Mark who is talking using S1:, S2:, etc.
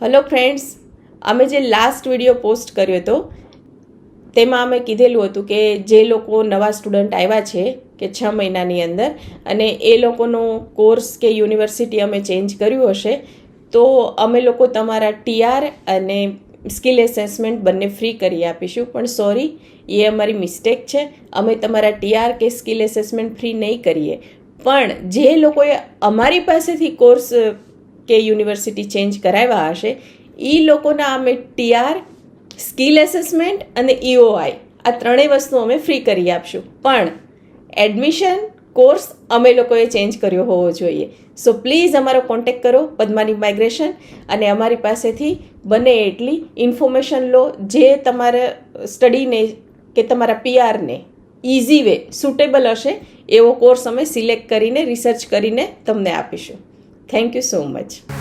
S1: Hello friends, અમે જે last video post કર્યો હતો તેમાં અમે કીધેલું હતું કે જે લોકો નવા સ્ટુડન્ટ આવ્યા છે કે 6 મહિનાની અંદર અને એ લોકોનો કોર્સ કે યુનિવર્સિટી અમે ચેન્જ કર્યું હશે તો અમે લોકો તમારા ટીઆર અને સ્કિલ એસેસમેન્ટ બંને ફ્રી કરી આપીશું. પણ સોરી, એ અમારી મિસ્ટેક છે. અમે તમારા ટીઆર કે સ્કિલ એસેસમેન્ટ ફ્રી નહીં કરીએ. પણ જે લોકોએ અમારી પાસેથી કોર્સ કે યુનિવર્સિટી ચેન્જ કરાવ્યા હશે એ લોકોના અમે ટીઆર, સ્કિલ એસેસમેન્ટ અને EOI આ ત્રણેય વસ્તુ અમે ફ્રી કરી આપશું. પણ એડમિશન કોર્સ અમે લોકોએ ચેન્જ કર્યો હોવો જોઈએ. સો પ્લીઝ અમારો કોન્ટેક્ટ કરો પદ્માની માઇગ્રેશન અને અમારી પાસેથી બને એટલી ઇન્ફોર્મેશન લો જે તમારા સ્ટડીને કે તમારા પીઆરને ઇઝી વે સુટેબલ હશે એવો કોર્સ અમે સિલેક્ટ કરીને રિસર્ચ કરીને તમને આપીશું. Thank you so much.